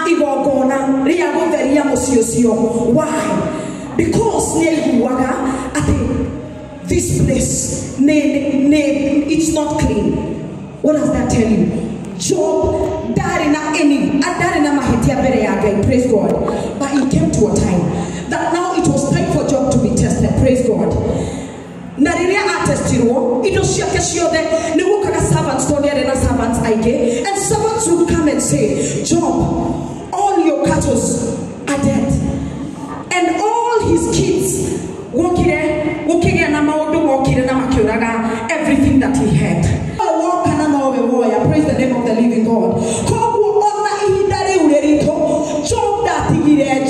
igogona ria gutheria mucio cio. Why? Because this place it's not clean. What does that tell you? Job darina mahetia bere ya Ngai, praise God. But it came to a time that now it was time for Job to be tested, praise God. Na riria atestirwo indo ciake ciothe ni gukaga servants to na servants aige, and servants would come and say, Job, all your cattle are dead, and all his kids wokire na maundu wokire na makiuraga everything that he had. Praise the name of the living God.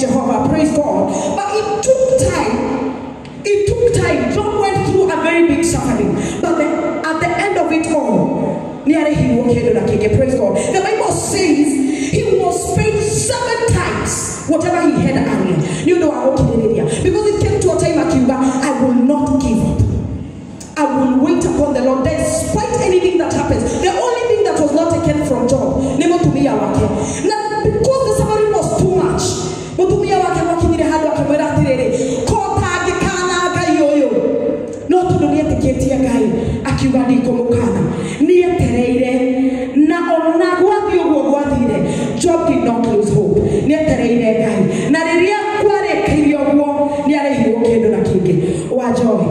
Jehovah, praise God. But it took time. Job went through a very big suffering, but at the end of it all, praise God. The Bible says he was paid 7 times whatever he had earlier. You know, because it came to a time I will not give up. I will wait upon the Lord despite anything that happens. The only thing that was not taken from Job, never to me now, because the suffering was too much. But to me, not to the Ketia guy, Akubadi Komokana, near Tereire, Naonagua, Job did not lose hope. Near Tereire guy, Nadia Quare Kirio, near Hiroke, or joy.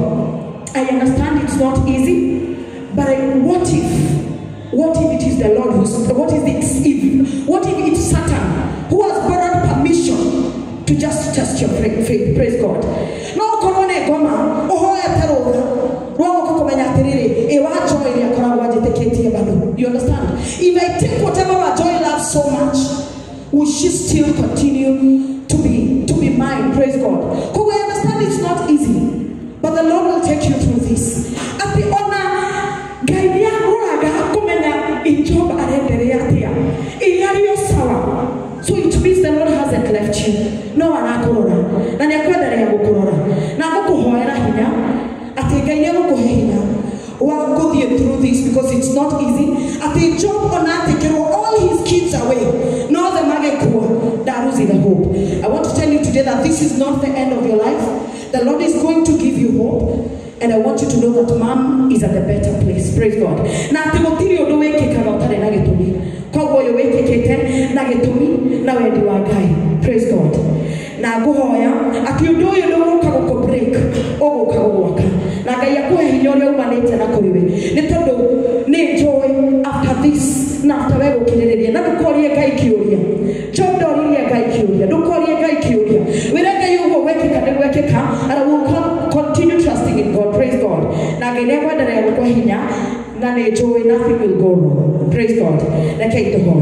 I understand it's not easy, but what if it is the Lord what if it's Satan who has borrowed permission to just test your faith? Praise God. No korone goma ohoya taroga rogo komenya tirire e wa joy ya korawa jeteketi bado. You understand? If I take whatever our joy loves so much, will she still continue to be mine? Praise God. Because I understand it's not easy, but the Lord will take you through this. At the honor, Gaidia Raga, Komena, in Job Arendereatia, Ilario Sawa. So it means the Lord hasn't left you. No one akorora. Na nyakwendere gukorora. Na gukuhoera hinya. Ati Gaidia gukuhina. Wa go through this because it's not easy. Ati Job onatekero all his kids away. No the magekua. That was in the hope. I want to tell you today that this is not the end of your life. The Lord is going to give you hope, and I want you to know that mom is at a better place. Praise God. Na timotiri odoweke kanotare na getumi. Kwa goyo weke kete na getumi na wedi wa Ngai. Praise God. Na guhoya akiodoyo no kago break ogo kago waka. Na Ngai akuhe hinyore umanete na kuriwe. Ni tondu ni joy after this na after we gukiriria na dukorie Ngai kiuria. Job doririe Ngai kiuria. Dukorie Ngai kiuria. Wireke yugo weke kane weke ka and I will continue trusting in God. Praise God. Na Ngai nekwendere gukwa hinya na ne joy, nothing will go wrong. Praise God. Reke ituhoe.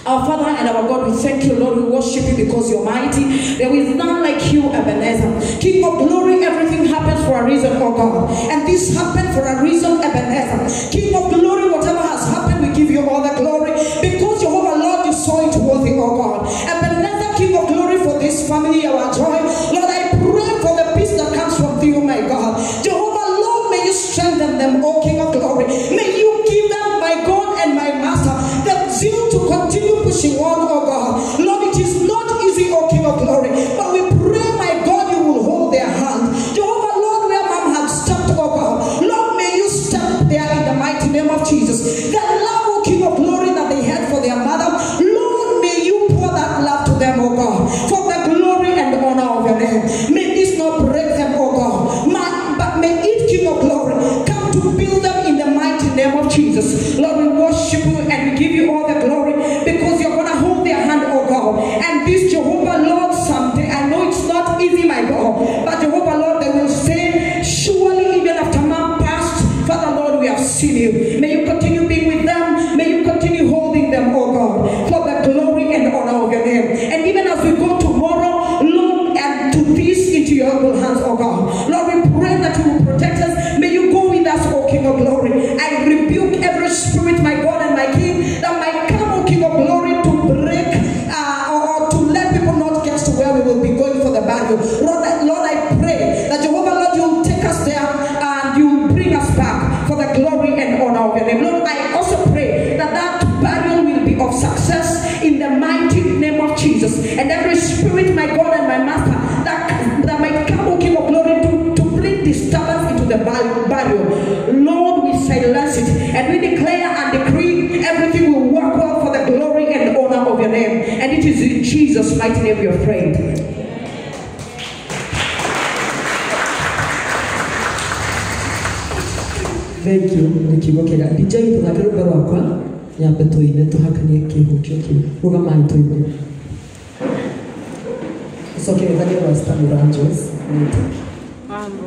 Our Father and our God, we thank you, Lord. We worship you because you're mighty. There is none like you, Ebenezer. King of glory, everything happens for a reason, oh God. And this happened for a reason, Ebenezer. King of glory, whatever has happened, we give you all the glory. Because Jehovah, Lord, you saw it worthy, oh God. Ebenezer, King of glory, for this family, our joy. Lord, I pray for the peace that comes from thee, oh my God. Jehovah, Lord, may you strengthen them, oh King of glory. May you give them, my God and my Master, the zeal to continue pushing on, oh God. Lord, it is not easy, oh King of glory, but we pray, my God, you will hold their hand. Jehovah, Lord, where mom had stepped, oh God, Lord, may you step there in the mighty name of Jesus. The love, oh King of glory, that they had for their mother, Lord, may you pour that love to them, oh God, for the glory and the honor of your name. May this not break them, oh God, but may it, King of glory, come to build them in the mighty name of Jesus. Lord, we worship you and we give you all the glory because you're going to hold their hand mighty name of Jesus. And every spirit, my God and my Master, that might come, O King of Glory, to bring disturbance into the barrier, Lord, we silence it, and we declare and decree everything will work well for the glory and honor of your name. And it is in Jesus' mighty name we are prayed. Thank you. Nikibokera DJ tuthakira mbere wakwa nyambe tuine tuhakanie kihukio kiu rugamai tuine soke thakira wa Stamina Angels mambo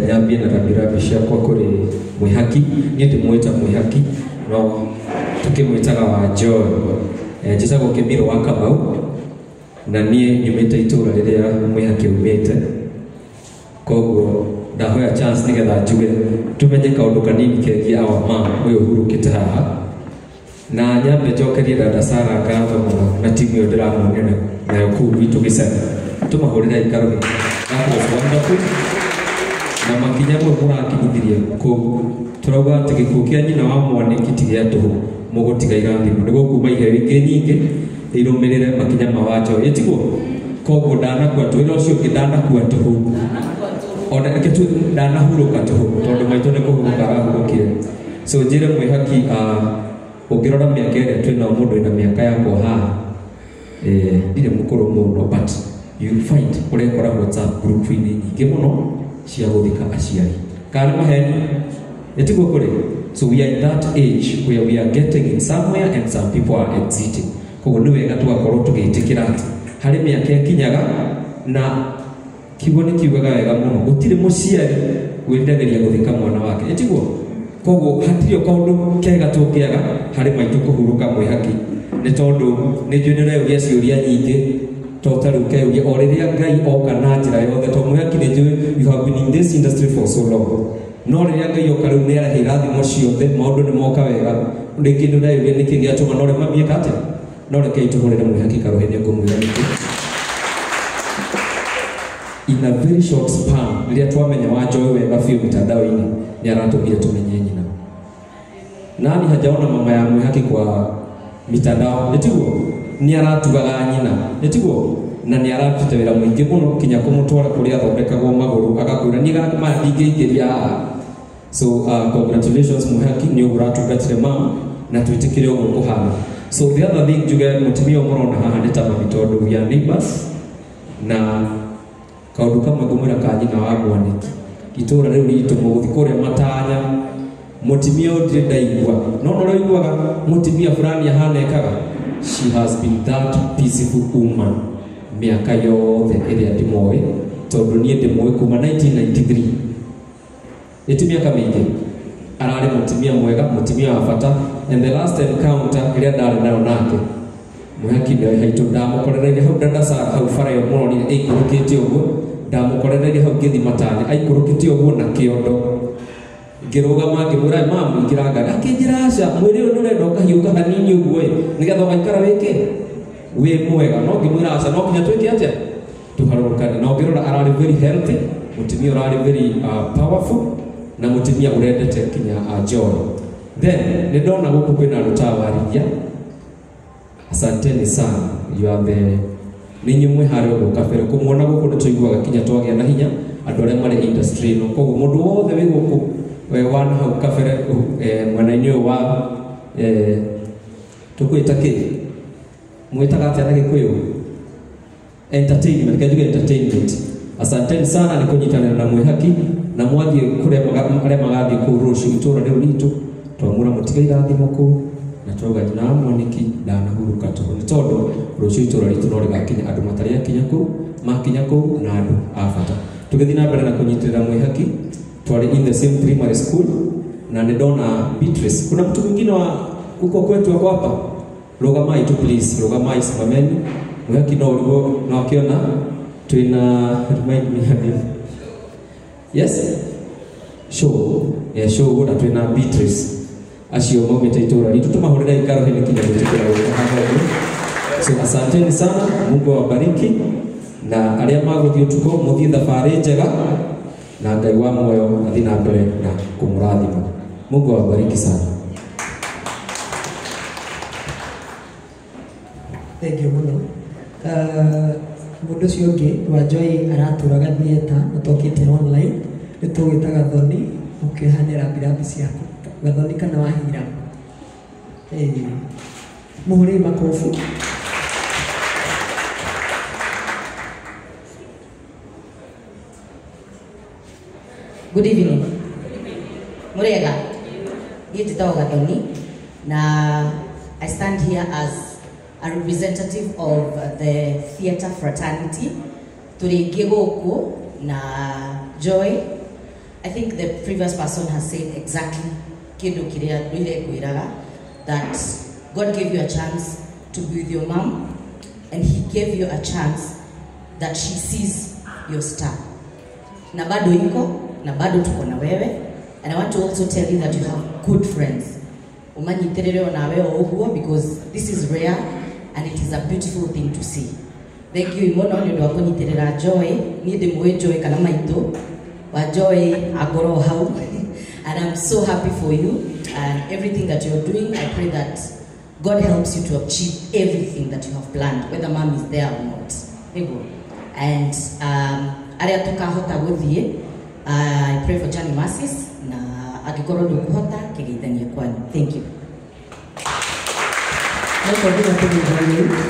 nyambie na rambirambi ciakwa kuri mwihaki nie ndimwita mwihaki no tukimwitaga wa Joy njicagwo Kimiro wa Kamau na nie nyumite itura riria mwihaki umite koguo ndahoya chance nigetha njuge tumenye kaundu kanini kengi awa ma uyu hurukite haha na nyambe njokerie dada Sara ngatho mũno na timu ĩyo ndĩramwonera nayo kũu gwitũ gĩcagi tũmahũrĩra ikaro that was wonderful na makinya mwe mũrakinyithirie kũu tũrauga atĩ gĩkuũ kĩa nyina wa Mwaniki ti gĩa tũhũ mũgũtiga irathimo nĩguo kuma iheo ingĩ nyingĩ irũmĩrĩre makinya ma Wanjohi ĩtigwo koguo ndanakua twĩra ũcio ũngĩ ndanakua tũhũ ona reke tu ndanahurũka tũhũ tondũ maitũ nĩ kũhurũka arahurũkire so njĩre mwĩhaki ũngĩrora mĩaka ĩrĩa twĩna mũndũ wĩna mĩaka yakwa haha ndirĩ mũkũrũ mũno but you'll find ũrekora WhatsApp group-inĩ nyingĩ mũno cia gũthika aciari kana maheni ĩtigwo kũrĩ so we are in that age where we are getting in somewhere and some people are exiting koguo nĩ wega tũgakorwo tũgĩtĩkĩra atĩ harĩ mĩaka ĩkinyaga na kiugo nĩ kiugaga wega mũno gũtirĩ mũciari wĩriragĩria gũthika mwana wake ĩtigwo koguo hatirĩ kaũndũ kega tũngĩaga harĩ maitũ kũhurũka mwĩhaki nĩ tondũ nĩ njũĩ nĩ ũreyũria ciũria nyingĩ to tarĩu keyũria o rĩrĩa Ngai oka na njĩra yothe to mwĩhaki nĩ njũĩ you have been in this industry for so long no rĩrĩa Ngai oka rĩu nĩ arahe irathimo ciothe maũndũ nĩ moka wega rĩngĩ nĩ ũreyũria nĩkĩ gĩatũma no rĩma mĩeka atĩa no rekei tũhũrĩre mwĩhaki karohe nĩ ngũmwĩra nĩkĩ in a very short span rĩrĩa twamenya Wanjohi wega biũ mitandao-inĩ nĩ aratũmire tũmenye nyina nani hajaona mama ya mwĩhaki kwa mitandao nĩtiguo nĩ aratugaga nyina nĩtiguo na nĩ ararutĩte wĩra mũingĩ mũno kinya kũmũtwara kũrĩa athondekagwo magũrũ agakwĩra niĩ gakama ndingĩingĩria so congratulations mwĩhaki nĩ ũguo ũratungatire mama na twĩtĩkĩre ũguo kũhana so the other thing njuge mũtumia mũrona haha nĩ ta mami tondũ we are neighbors na kaũndũ kamwe ngũmwĩra ka nyina wa Mwaniki itũũra rĩu ritũ mũgũthi kũrĩa Matanya mũtumia ũyũ ndirĩ ndaigua no ũraiguaga mũtumia fulani ahana ekaga she has been that peaceful woman mĩaka yothe ĩrĩa ndĩmoĩ tondũ niĩ ndĩmoĩ kuma 1993 ĩti mĩaka mĩingĩ ararĩ mũtumia mwega mũtumia wa bata and the last encounter ĩrĩa ndarĩ nayo nake mwĩhaki nĩwe haitũ ndamũkorereire hau dada Sara hau bara ĩyo mũronire ĩikũrũkĩte ũguo ndamũkorereire hau ngĩthi Matanya aikũrũkĩte ũguo na kĩondo ngĩrũgama ngĩmwĩra mamu ngĩranga akĩnjĩra aca mwĩrĩ ũyũ nĩũrenda ũkahiũka hanini ũguo nĩgetha ũgaikara wĩ mwega no ngĩmwĩra aca no nginya twĩke atĩa tũharũrũkane na ũngĩrora ararĩ very healthy mũtumia ũrarĩ very powerful na mũtumia ũrendete kinya joy then nĩ ndona gũkũ kwĩna andũ ta warithia asanteni sana you are the nĩ nyumwe harĩ ũguo kabere kũmuona gũkũ nĩ tũiguaga kinya twagĩa na hinya andũ arĩa marĩ industry ĩno koguo mũndũ wothe wĩ gũkũ wana hau kabere mwena-inĩ ũyũ wa tũkwĩta kĩ mwĩtaga atĩa na Gĩkũyũ entertainment kanjuge entertainment asanteni sana nĩ kũnyitanĩra na mwĩhaki na mwathiĩ kũrĩa arĩa magathiĩ kũu rũciũ itũũra rĩu ritũ twamwĩra mũtiga irathimo kũu na twauga nyina wa Mwaniki ndanahurũka tũhũ nĩ tondũ rũciũ itũũra ritũ no rĩgakinya andũ matarĩ akinya kũu makinya kũu na andũ a bata tũgĩthiĩ na mbere na kũnyitĩrĩra mwĩhaki twarĩ in the same primary school na nĩ ndona Beatrice kuna mtu mwingine wa huko kwetu wako hapa rogamai tu please rogamai simameni mwĩhaki no ũrigwo na ũkĩona twĩna remind me her name yes show na twĩna Beatrice acio maumĩte itũũra ritũ tũmahũrĩre ikaro hĩndĩ kinya gũtĩkĩra gũkũ so asanteni sana Mungu awabariki na arĩa magũthiĩ ũtukũ mũthiĩ thabarĩ njega na Ngai wa muoyo athiĩ na mbere na kũmũrathima Mungu awabariki sana thank you mũno mũndũ ũcio ũngĩ Wanjohi aratũraga thieta na tokĩte online nĩ tũgwĩta Gathoni ũkĩhanĩra birambi ciaku Gathoni kana Wahira mũhũrĩ makobu Good evening. Murega. Yititawa Gathoni. Na I stand here as a representative of the theatre fraternity. Turi Gigoko na Joy. I think the previous person has said exactly that God gave you a chance to be with your mom and He gave you a chance that she sees your star. Na bado iko na bado tuko na wewe, and I want to also tell you that you have good friends umanyiterere onawe oguo, because this is rare and it is a beautiful thing to see. Thank you imono ni ndo akunyiterera Joy, ni ndi mwe Joy kana maito wa Joy agoro hau. And I'm so happy for you and everything that you're doing. I pray that God helps you to achieve everything that you have planned, whether mom is there or not. And aria tukahota guthie, I pray for Johnny Mercies na agikoro ndukuhota kigeithania kwani. Thank you. Nako ndio tunaanza.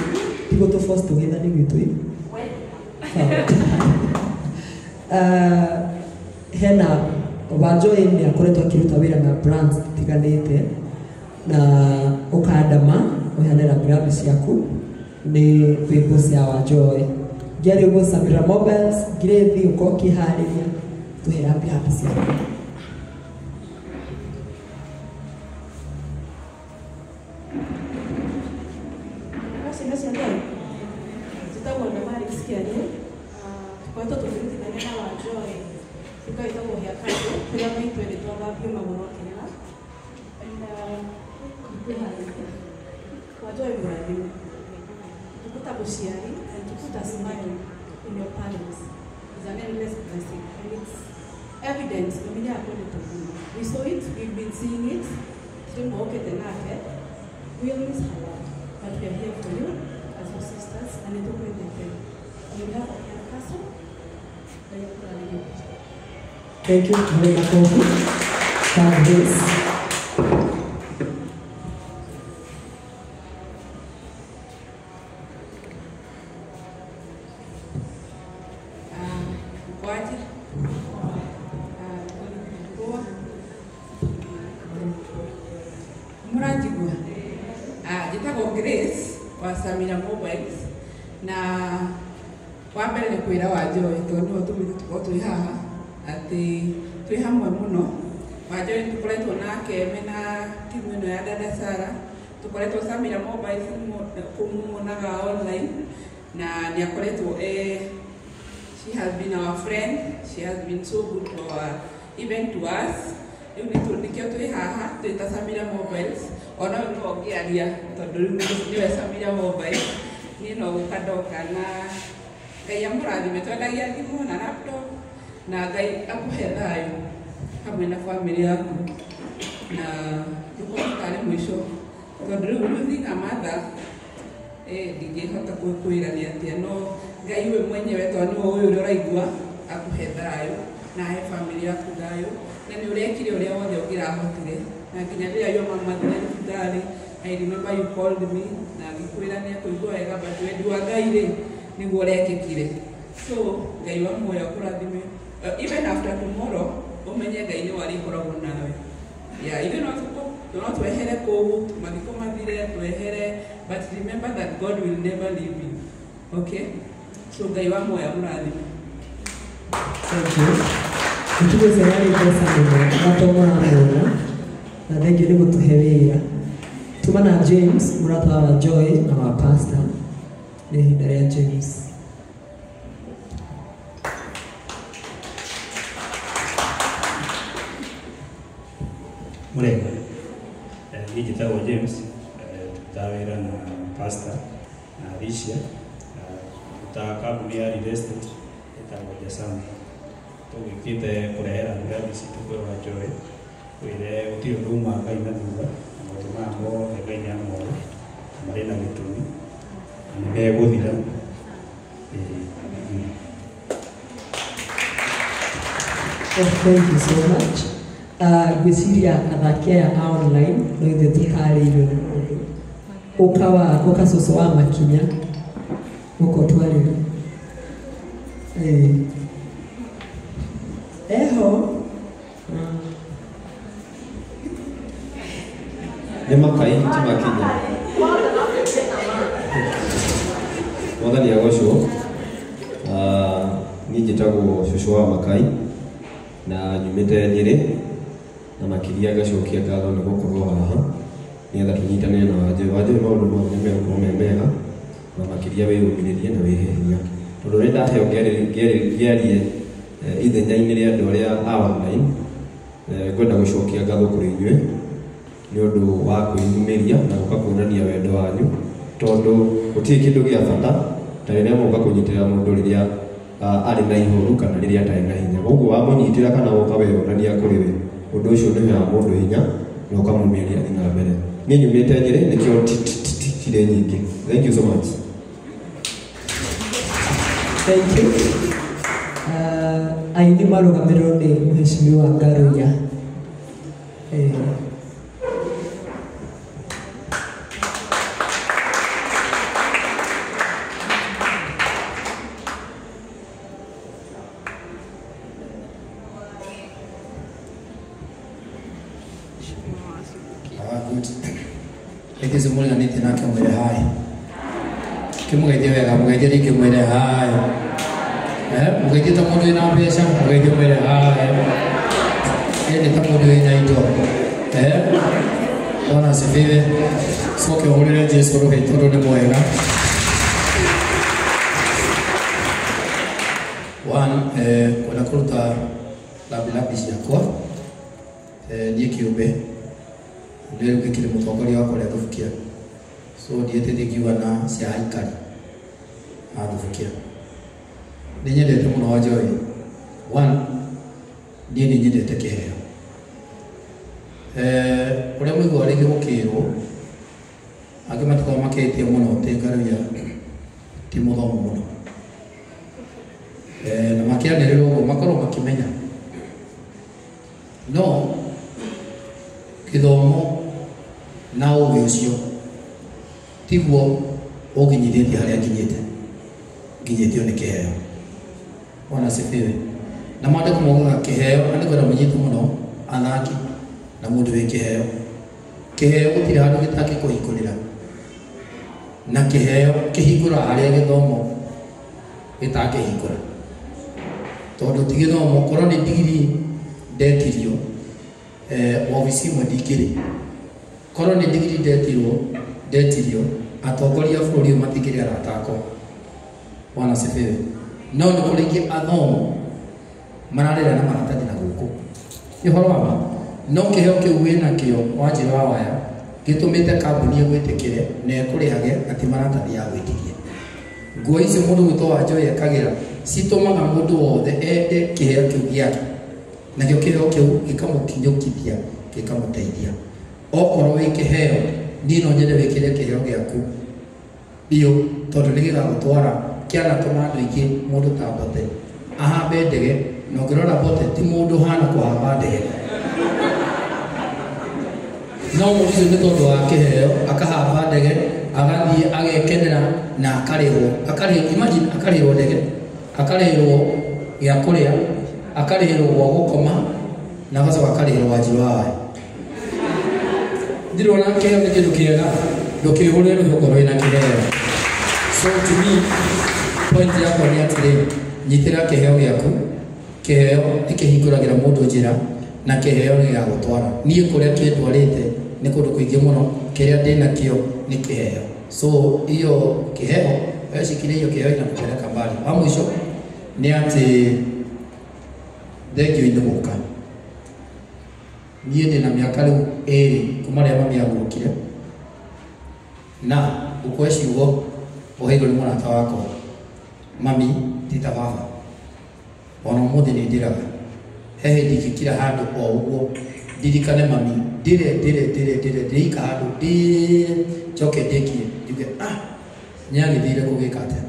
Tigo to first together ni gitu. Hena Wajoy ni akoretwo akiruta wira na brands tiganite na ukadama uhanera brand ciaku ni wimbo cia Wajoy ngeri ugo Samira Mobiles girethi uko kihariria tuhera brand ciaku. And to put a smile in your parents is an endless blessing, and it's evident. We saw it, we've been seeing it. We will miss her love, but we are here for you as your sisters, and it's open the day. On behalf of your castle, thank you very much. Start this. Samira Mobiles na wambere ni kwira Wajoy tondu twi haha ati twi hamwe muno. Wajoy tukoretwo nake mena timu ino ya dada Sara, tukoretwo Samira Mobiles kumuonaga online na ni akoretwo she has been our friend, she has been so good for even to us. Nikio twi haha twita Samira Mobiles ona no ngiaria tondu niwe Samira Mobiles ni no gukadoka na Ngai amurathime twendagia thimu na laptop na Ngai akuhe thayu hamwe na family yaku na tukotare mwisho tondu riu losing a mother ndingihota kwira ni atia no Ngai we mwenyewe tondu uyu uri uraigua akuhe thayu na he family yaku thayu na ni urekire uria wothe ungirahotire na nginya riria yo mama thari. I remember you called me na ngikwira ni akuigua wega but wendi wa Ngai ri niguo rekekire. So Ngai wa moyo kurathime even after tomorrow umenye Ngai ni wari koragwo nawe. Yeah, even not wehere ko mathiko mathire twehere, but remember that God will never leave you. Okay? So Ngai wa moyo murathime. Thank you. Tukiwe serali pesa ni watomo na mwana na thank you ni gutuhewira tumana James murata wa Joy na wa pastor ni hindaria James. Murega nijitawa James tawera na pastor na Alicia utakabulia real estate itamoja sana tugikite kurehera ngabi situko wa Joy wire utio ruma Ngai na thuba mamo Ngai ni amo marina gitumi ni guthira Thank you so much. Gwiciria athakia online no ithe tukarĩirwo nĩ mũndũ ũkacoco wa makinya gũkũ twarĩrwo eho nĩ makai ti makinya mwathani agocwo niĩ njĩtagwo cũcũ wa makai na nyumĩte Nyĩrĩ na makiria gacokia ngatho nĩ gũkorwo haha nĩgetha tũnyitanĩre na Wajoy maũndũ mothe nĩmegũkorwo me mega na makiria wĩyũmĩrĩrie na wĩhe hinya tondũ nĩ ndaheo ngĩarie ithenya-inĩ rĩa andũ arĩa a online ngwenda gũcokia ngatho kũrĩ inyuĩ nĩ ũndũ wa kwĩyumĩria na gũka kuonania wendo wanyu, tondũ gũtirĩ kĩndũ gĩa bata ta rĩrĩa mũka kũnyitĩrĩra mũndũ rĩrĩa arĩ na ihũru kana rĩrĩa atarĩ na hinya. Ũguo wamũnyitĩra kana woka weyonania kũrĩ we, ũndũ ũcio nĩ wa mũndũ hinya na ũkamũmĩrĩria athiĩ na mbere. Niĩ nyumĩte Nyĩrĩ nĩkĩo cirĩ nyingĩ. Thank you so much. Thank you. Aini marũgamĩrĩrwo nĩ Mheshimiwa Ngarunya. Eke se mwere nite nake mwere hai. Kimugeithie wega, mugeithie rĩngĩ mwere hai. Mugeithie ta mũndũ wĩna mbeca, mugeithie mwere hai. Ende ta mũndũ wĩna indo. Bwana asifiwe. Soke ũhũrĩre Jesũ rũhĩ tondũ nĩ mwega. Kwenda kũruta labilabi ciakwa niĩ kĩũmbe rĩu gĩkĩrĩ mũtongoria wakwa rĩa Thubukia, so ndiĩtĩtie ngiuga na cia aikari a Thubukia. Nĩ nyendete mũno Wanjohi. Niĩ nĩ nyendete kĩheo. Ũrĩa mũigua rĩngĩ gũkĩrwo angĩ matikoragwo makĩtie mũno tĩ Ngarunya ti mũthomu mũno, na makĩanĩrĩrwo ũguo makorwo makĩmenya no gĩthomo na ũgĩ ũcio tiguo ũnginyithĩtie harĩa nginyĩtio nĩ kĩheo. Bwana asifiwe. Na maandĩko maugaga kĩheo, na nĩkwenda mũnyite mũno athaki na mũndũ wĩ kĩheo. Kĩheo gũtirĩ handũ gĩtangĩkũhingũrĩra, na kĩheo kĩhingũraga harĩa gĩthomo gĩtangĩhingũra, tondũ ti gĩthomo. Korwo nĩ ndigiri ndetirio obici imwe ndingĩrĩ, korwo nĩ ndigiri ndetirio atongoria bũrũri ũyũ matingĩrĩ arata akwa. Bwana asifiwe. No nĩ kũrĩ aingĩ athomu mararĩra na maratathi na gũkũ nĩ ũhoro wa ma. No kĩheo kĩu wĩna kĩo Wanjiru wa Waya gĩtũmĩte kambuni ĩgwĩtĩkĩre na ĩkũrĩhage atĩ maratathi ya gwĩtĩkia. Nguo icio mũndũ gwĩtwo Wanjohi ekagĩra citũmaga mũndũ wothe ende kĩheo kĩu gĩake, nakĩo kĩheo kĩu gĩkamũkinyũkithia gĩkamũteithia. Okorwo wĩ kĩheo, niĩ no nyende wĩkĩre kĩheo gĩaku biũ, tondũ nĩ gĩgagũtwara kĩanatũma andũ aingĩ mũndũ ta Mbote ahambe ndege, na ũngĩrora Mbote ti mũndũ hana kũhamba ndege, no mũndũ ũcio nĩ tondũ wa kĩheo akahamba ndege agathiĩ agekenera na akarĩhwo. Imagine akarĩhwo ndege, akarĩhwo gĩa kũrĩa, akarĩhwo gwa gũkoma, na agacoka akarĩhwo Wanjiru wa Waya. Ndirona kĩheo nĩ kĩndũ kĩega, ndũkĩhũrĩre rũhongo rwĩna kĩheo. So to me, point yakwa nĩ atĩrĩ, nyitĩra kĩheo gĩaku. Kĩheo nĩ kĩhingũragĩra mũndũ njĩra, na kĩheo nĩ gĩagũtwara. Niĩ kũrĩa kĩndwarĩte nĩ kũndũ kũingĩ mũno, kĩrĩa ndĩnakĩo nĩ kĩheo. So iyo kĩheo ecikire iyo kĩheo inakupeleka mbali. Wa mwisho nĩ atĩ thengio-inĩ gũka, niĩ ndĩna mĩaka rĩu 2 kuma rĩrĩa mami agũkire, na gũkũhe ciugo ũheirwo nĩ mũrata wakwa. Mami ti ta baba, ona ũmũthĩ nĩ ndĩraga he hĩndĩ ingĩkira handũ o ũguo ndirikane mami ndĩreika handũ njoke ndĩkie njuge nĩagĩthire kũgĩka atĩa,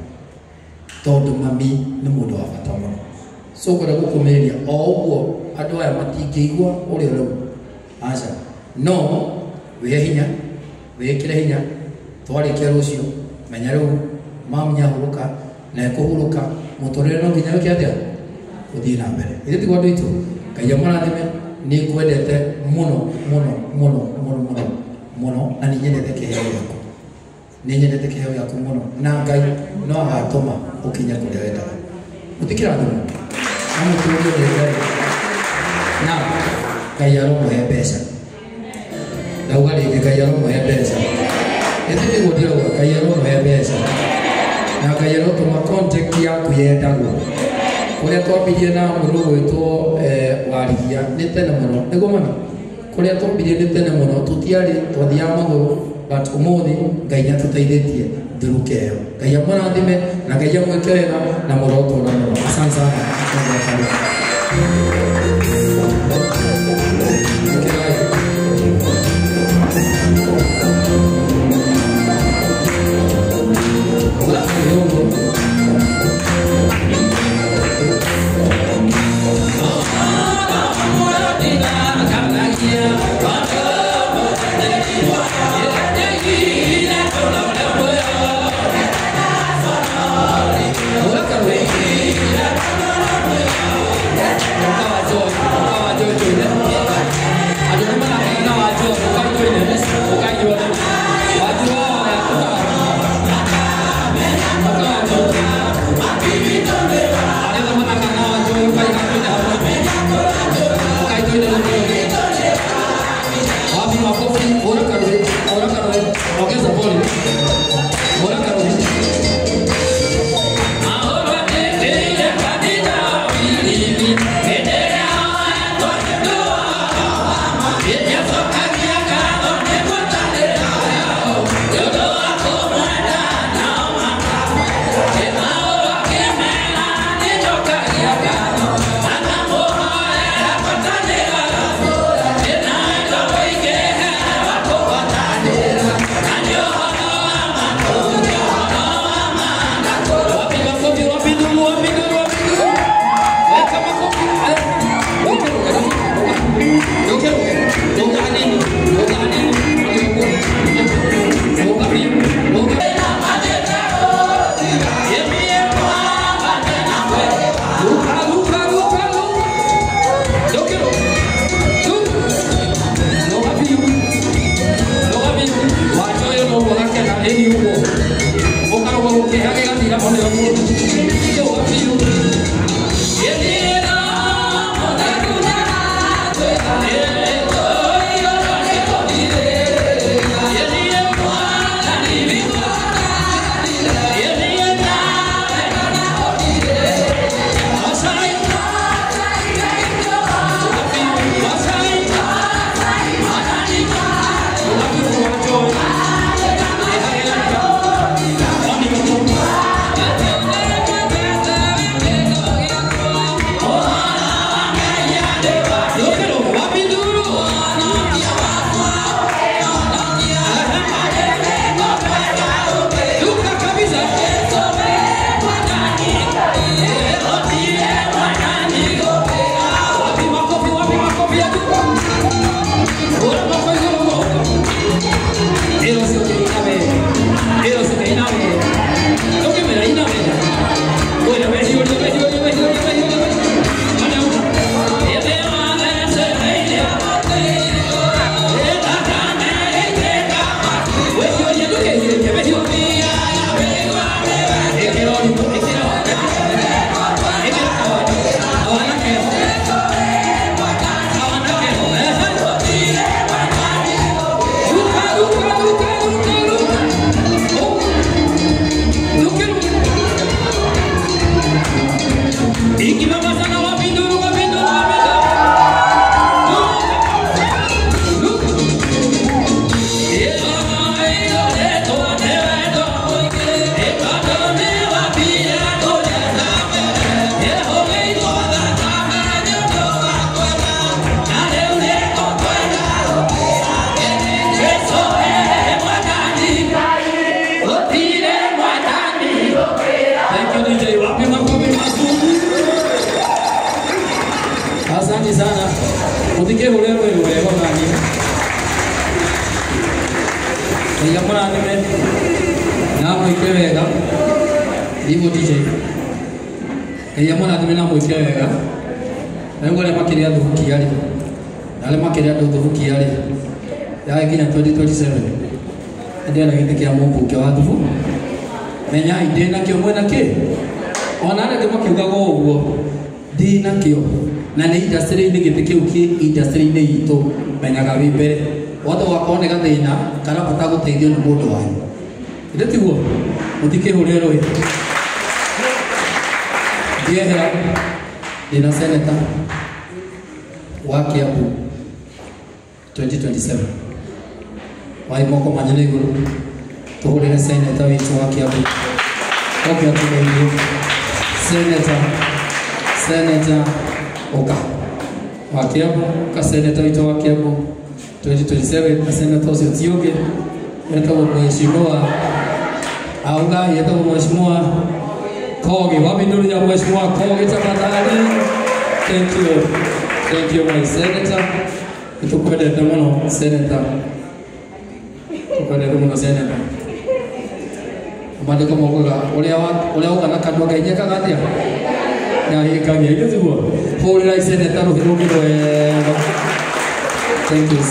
tondũ mami nĩ mũndũ wa bata mũno. So kwenda gũkũmĩrĩria o ũguo andũ aya matingĩigua ũrĩa rĩu aca, no wĩhe hinya, wĩkĩre hinya. Twarĩkia rũciũ menya rĩu mamu nĩahurũka na ekũhurũka, mũtũrĩre no nginya wĩke atĩa ũthiĩ na mbere. Ithuĩ tiguo andũ aitũ, Ngai amũrathime. Nĩ ngwendete mũno mũno mũno mũno mũno mũno, na nĩ nyendete kĩheo gĩaku, nĩ nyendete kĩheo gĩaku mũno, na Ngai no agatũma ũkinye kũrĩa wendaga. Mũtikĩrathimwo na mũtũũrio nĩ Ngai, na Ngai aromũhe mbeca. Ndauga rĩngĩ Ngai aromũhe mbeca. Ĩtĩ nĩguo ndirauga, Ngai aromũhe mbeca, na Ngai arotũma contact yaku yendagwo. Kũrĩa twambirie na mũndũ gwĩtwo Warigia nĩ tene mũno, nĩguo mami kuria tumbire tene muno tutiari twathia maguru but umuthi Ngai atuteithetie thiruke yo Ngai amurathime na Ngai amweke wega na muroto na muno asante sana na nä industry-inä gä tä kä u kä industry-inä itå menyaga wä mbere wothe wakorwo nä gathä na kana bata gå teithio nä må ndå wanyu ä ndä tiguo må tikä hå rä rå ä ndiehera ndä na seneta wa Kiambu 2027 wai moko manyane iguru tuhurire senator witu wa Kiambu oke atugeithie senator oka wa Kiambu ka senator witu wa Kiambu 2027 ka senator ucio tiuge yetagwo mheshimiwa auga yetagwo mheshimiwa Kogi wabinduru ya mheshimiwa Kogi tafadhali. Thank you my senator. Tukwendete muno senator. Tukwendete muno senator. Amande kama uga ulia uga nakadwa gaije kagatia. Ya hikanya ile ziguo. Hurira senator ruhirugiro wega. Thank you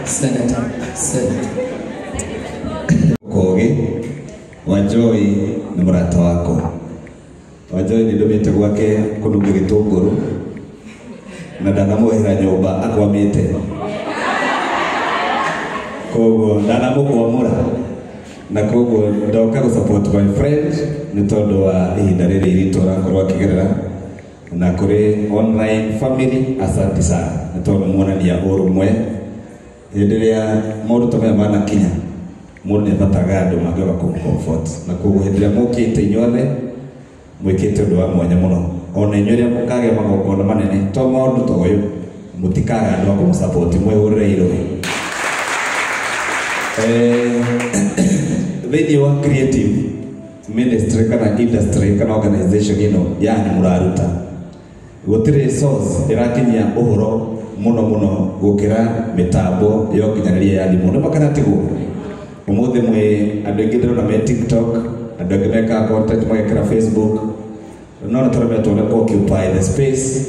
senator. Kogi Wajoi ni murata wako. Wajoi ni ndomite gwake kununga gitunguru na ndanamuhira nyumba akwamite. Koguo ndanamukwamura na koguo ndoka gu support my friend ni tondu wa ihinda riri iritu rakorwo akigerera na kuri online family. Asante sana ni tondu muonania urumwe hindi ria maundu ta maya manakinya mundu nibataga andu magioka kumcomfort na koguo hindi ria mukite inyuothe mwikite undu wa mwanya muno ona inyuo ria mukage magongona manene to maundu ta uyu mutikaga andu akumusupport mwihurire irui thĩinĩ wa creative ministry kana industry kana organization ino yani muraruta gutire source irakinyia uhoro muno gukira mitambo yo kinyanĩria ya thimũ nĩ makana tiguo umuthi mwe andu aingi ndĩrona me TikTok andu angĩ meka content magekĩra Facebook no tũreme tuone occupy the space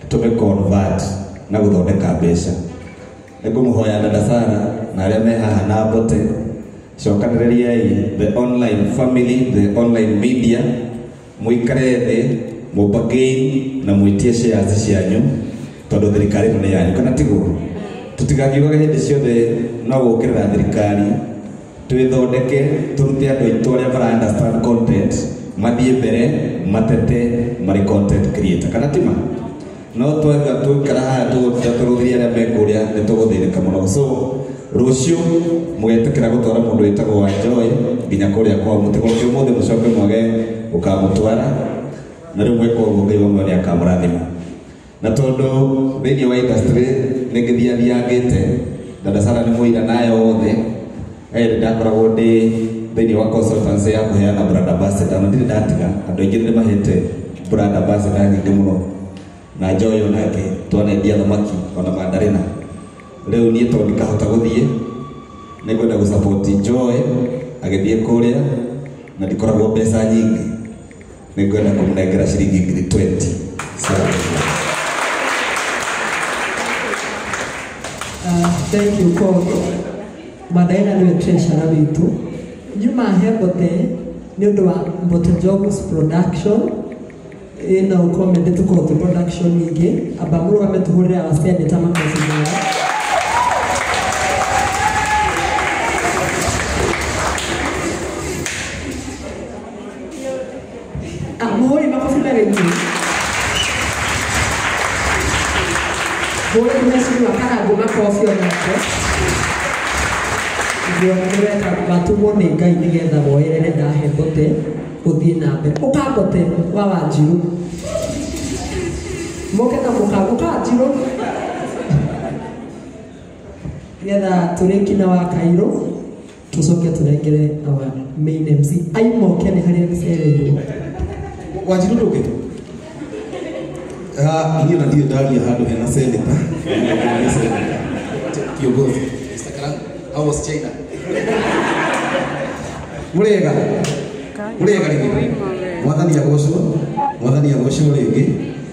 tume convert na guthondeka mbeca nĩngũmũhoya dada sana na arĩa me haha na bote cokanĩrĩriai the online family, the online media muikare thĩ mubagain na mwitie shares cianyu tondu thirikari ĩno nĩ yanyu kana tiguo tutigakiugaga hĩndĩ ciothe no gũkĩrĩra thirikari twĩthondeke tũrute andũ aitũ arĩa mara understand content mathiĩ mbere matete marĩ content creator kana tima no twega twikara haha tũrũthirie arĩa mekũrĩa nĩ tũgũthĩnĩka mũno so rucio mugetekera gutwara mundu witagwo Wajoi nginya kuria kwa mutego kio mothe mucoke mwage ukamutwara na riu mweko ngai wa mwani akamurathima na tondu thĩinĩ wa industry nĩngĩthiathiangĩte dada Sara nĩ mũira nayo othe ndakoragwo ndĩ thĩinĩ wa consultancy ya kũheana brand ambassador na ndirĩ ndatiga andũ aingĩ nĩ mahete brand ambassador nyingĩ mũno na Joy onake twanendia thamaki ona mandarina leo niĩ tondũ ndikahota gũthiĩ nĩngwenda gũsupport Joy agĩthiĩ kũrĩa na ndikoragwo mbeca nyingĩ nĩngwenda kũmũnengera ciringi 20 thank you Kogi Madaina nĩwe treasurer witũ nyuma he Mbote nĩ ũndũ wa Mbote Jobs production ĩno comment tukorwo tu production nyingĩ amba mũrũgame tuhũrĩre awasiani ta makosi Amor, makofi mengi. Boleh tumesikia kana ngoma kofi onako. Ndio ndireta batumo ni ngai nigetha woerere ndahe Mbote uthie na mbere. Uka Mbote wa Wanjiru. Moke na muka Wanjiru. Nigetha turiki na wa Kairo tucoke turengere our main MC. Aimoke ni haria gĩcereirwo. Wanjiru ndũkĩte niĩ na ndirĩ ndaria handũ hena senator kiongozi how was China mũrĩega rĩngĩ mwathani agocwo rĩngĩ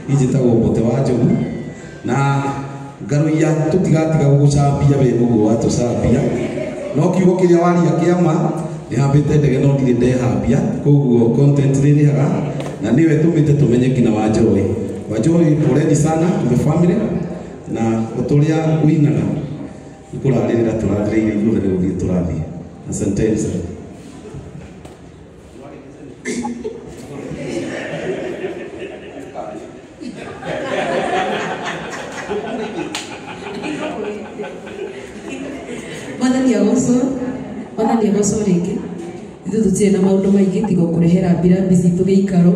injĩtagwo Mbote wa Njogu na ngaruia tũtigatiga gũgũcambia we ũguo watũcambia no kiugo kĩrĩa waria kĩama nĩhambĩte ndege no ndirĩ ndehambia koguo content rĩrĩhaga na niwe tumite tumenye kina Wajoi poleni sana to the family na utulia kuinaga ikurarĩrĩra tũrarĩrĩire igũrũ rĩu gũthiĩ tũrathiĩ asante sana mwathani agoco rĩngĩ ithuĩ tũtirĩ na maũndũ maingĩ tiga kũrehera birambi citũ gĩikaro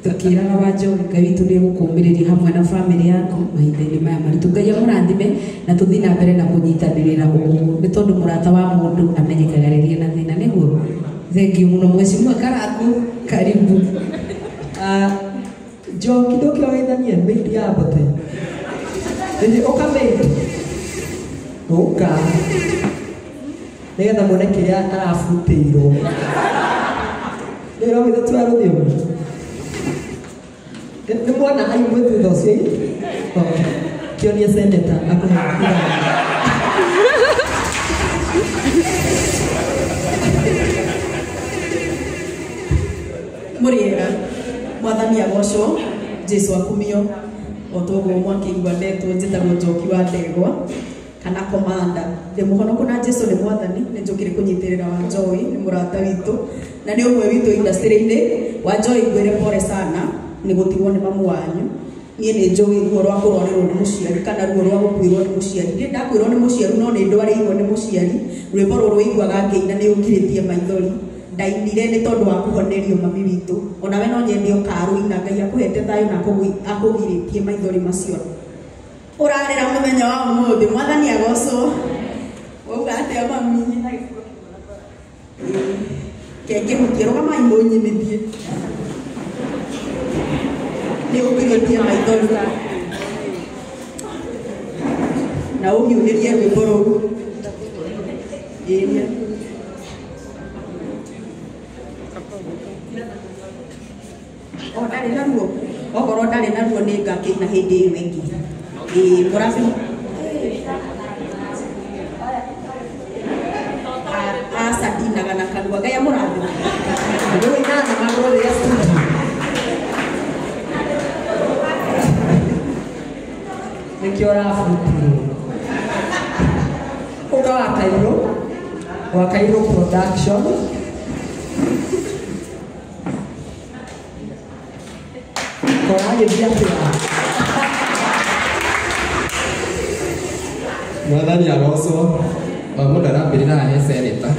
tũkĩraga Wanjohi Ngai witũ nĩ egũkũũmĩrĩria hamwe na bamĩrĩ yaku mahinda-inĩ maya maritũ. Ngai amũrathime na tũthiĩ na mbere na kũnyitanĩrĩra ũguo nĩ tondũ mũrata wa mũndũ amenyekaga rĩrĩa na thĩna nĩguo. Thengiũ mũno Mheshimiwa Karatu, karibu. Njoki ndũkĩoithania mĩindi ya mbote ĩndĩ ũkamĩindi ũka nĩgetha muone kĩrĩa arabutĩirwo nĩrwo gĩtũ twa rũthiomi nĩ mwana aimwe thutha ũcio kĩonie seneta akũhe Muriega mwathani agocwo Jesu akumio otogo mwakĩigua ndetwo njĩtagwo Njoki wa Ndegwa kana komanda ndĩ mũhonoku na Jesu nĩ mwathani nĩ njũkĩrĩ kũnyitĩrĩra Wanjohi nĩ mũrata witũ na nĩ ũmwe witũ industry-inĩ. Wanjohi ngwĩre pole sana nĩ gũtigwo nĩ mamu wanyu. Niĩ nĩ njũĩ ruo rwa kũrorerwo nĩ mũciari kana ruo rwa gũkuĩrwo nĩ mũciari. Ndĩ ndakuĩrwo nĩ mũciari no nĩ ndwarĩirwo nĩ mũciari. Rwĩmbo rũrũ ũiguaga ngĩina nĩ ũkirĩtie maithori. Ndainire nĩ tondũ wa kũhonerio mami witũ. Onawe no nyende ũkarũina Ngai akũhete thayũ na akũgirĩtie maithori macio. Ũrarĩra mũthenya wa ũmũthĩ mwathani agocwo. Wauga atĩa mami? Kengĩhutia rũgamai mũnyimithie. Nĩ ũkirĩtie maithori na ũmiumĩrie rwĩmbo rũu. Ndarĩ naruo okorwo ndarĩ naruo nĩ ngakĩina hĩndĩ ĩyo ĩngĩ mũrabi aca ndinaga na kanua Ngai amũrathime ndũinana magũrũ rĩrĩa studio nĩkĩo ũrabutirwo ũka wa Kairũ production koragĩthia atĩa mwathani agocwo mũndũ arambĩrĩra he seneta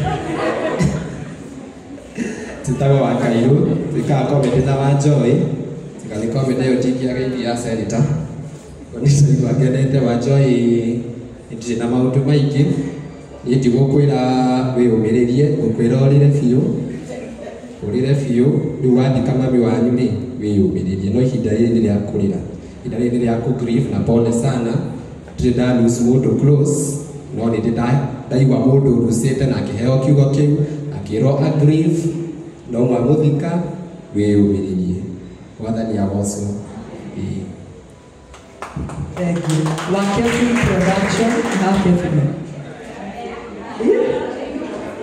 njĩtagwo wa Kairũ twĩkaga comedy na Wanjohi tiga nĩ comedy ĩyo tingĩageithia ya seneta nĩtũigua ngenete Wanjohi ndirĩ na maũndũ maingĩ niĩ ndigũkwĩra wĩyũmĩrĩrie ngũkwĩra ũrĩre biũ rĩu wathika mami wanyu nĩ wĩyũmĩrĩrie no ihinda rĩrĩ nĩ rĩa kũrĩra ihinda rĩrĩ nĩ rĩa kũ-grieve na pole sana ndirĩ nda-lose mũndũ close no nĩ ndaigua mũndũ ũrucĩte na akĩheo kiugo kĩu akĩrwo a-grieve no mwamũthika wĩyũmĩrĩrie mwathani agocwo. Thank you. Wakefi production Wakefi.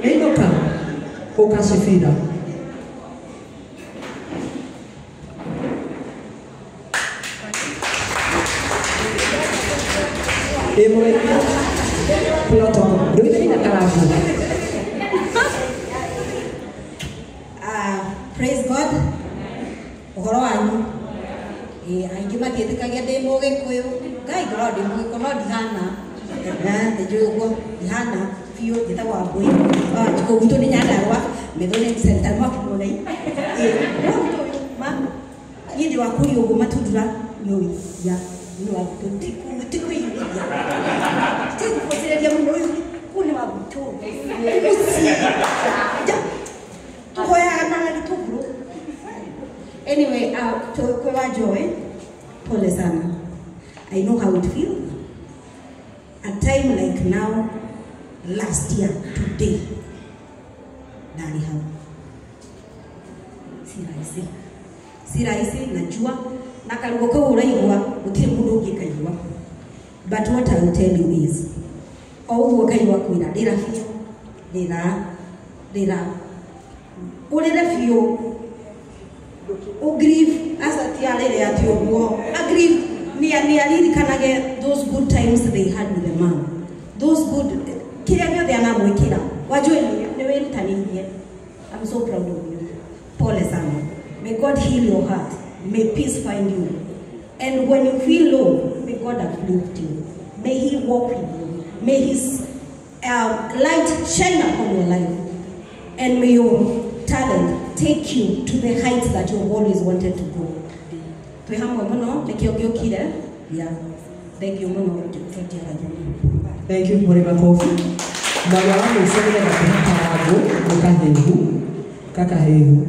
Inoka ukasifira. Emwe piloto ndio ina karafu. Praise God. Ũhoro wanyu. Aingĩ matiĩtĩkagia ndĩ Mũgĩkũyũ. Ngai ngorwo ndĩ Mũgĩkũyũ no ndihana. Ndĩnjũĩ ũguo ndihana biũ njĩtagwo Wambũi. Njikũ gwitũ nĩ Nyandarũa mĩthoni center Mwakurũrei. Niĩ ndĩ wa kũrĩa ũguo Matundura nĩũĩ ya nĩ wa tikuĩria. Tikuĩria mũno ũyũ kũu nĩ wa gwitũ. Tũhoyaga na gĩtũngũrũ. Anyway, kwa Wanjohi, pole sana. I know how it feels. A time like now, last year, today, Dani how. Si rahisi, najua, na karugo kwa uraigua, utire mundu ungikaigua. But what I will tell you is, au wakaigua kwina ndira fio, ndira urire fio. Grieve as a tiare at your war. A grieve nearly can those good times they had with the man. Those good Kirianyo they are now waking up. I'm so proud of you. Paul Esano. May God heal your heart. May peace find you. And when you feel low, may God uplift you. May He walk with you. May His light shine upon your life, and may your talent take you to the heights that you have always wanted to go. Twe hamwe muno nikiogĩũkire. Yeah. Thank you muno. Thank you for the coffee. Mwana wa mwisho ya kakaangu kakahehu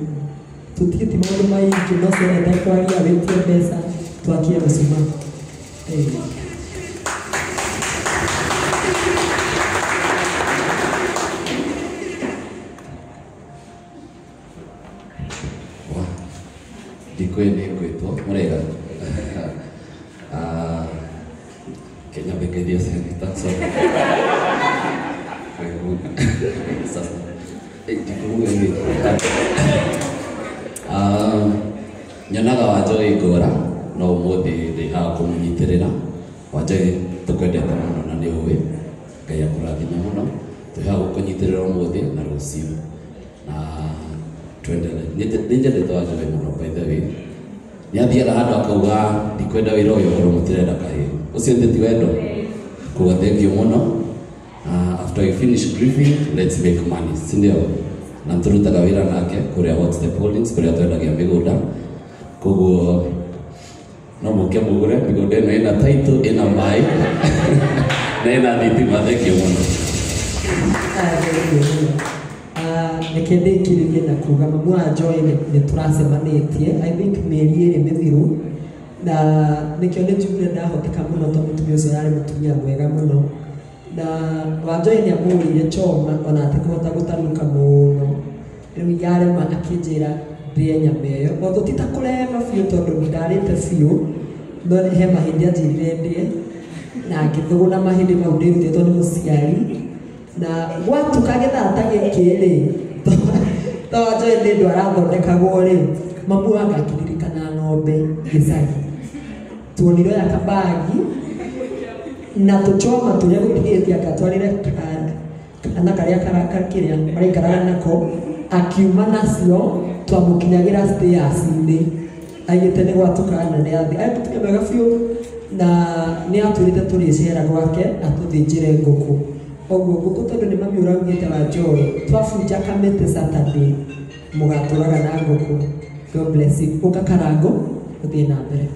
tutiti maundu maingi no ciendete kwaria witie mbeca twakie gũcuma. Ndikwende kwitwo murega Kenya bekeria senita so nyonaga Wanjohi ngora no umuthi ndi haha kũmũnyitĩrĩra. Wanjohi tũkwendete mũno na nĩ ũĩ Ngai akũrathime mũno. Twĩ haha gũkũnyitĩrĩra ũmũthĩ na rũciũ na twendere. Nĩ njendete Wanjohi mũno by the way. Nĩ athiaga handũ akauga ndikwenda wĩra ũyũ ũkorwo mũtirenda kahĩĩ. Ũcio ndĩ ti wendo. Kuga thank you mũno. After you finish briefing, let's make money. Sindio? Na turutaga wĩra nake kũrĩa What's the Holdings kũrĩa twendagia mĩgũnda. Koguo no mũke mũgũre mĩgũnda ĩno ĩna title ĩna maĩ na ĩna thitima. Thank you mũno. Nĩkĩ ndĩkĩrĩrie na kuga mamu wa Joy nĩ tũracemanĩtie I think mĩeri ĩrĩ mĩthiru na nĩkĩo nĩ njugire ndahoteka mũno tondũ mũtumia ũcio yarĩ mũtumia mwega mũno na Wanjohi nĩ amũgũrĩire Choma ona atĩ kũhota gũtanuka mũno rĩu yarema akĩnjĩra ndĩe nyama ĩyo no tũtitakũrema biũ tondũ ndarĩte biũ no he mahĩndĩ anjĩrire ndĩe na ngĩthũgũna mahĩndĩ mau ndĩrutĩtwo nĩ mũciari na gwatuka gĩthaa ta gĩkĩ-rĩ to Wanjohi nĩ ndũ arathondekagwo-rĩ mamu wanga akĩririkana ng'ombe gĩcagi tuonire ya kabagi na tũchoma tũrĩa gũtigĩtie akatwarĩre kana karĩa karakĩrĩa maraikaraga nako akiuma nacio twamũkinyagĩra stairs-inĩ aigĩte nĩ gwatuka na nĩ athi mũtumia mwega biũ na nĩ atwĩrĩte tũrĩcera gwake atũthĩnjĩre ngũkũ. Oguo ngũkũ tondũ nĩ mami ũraugĩte Wanjohi twabunja kamĩtĩ Saturday mũgatũraga na ngũkũ. God bless you. Ũka Karango ũthiĩ na mbere.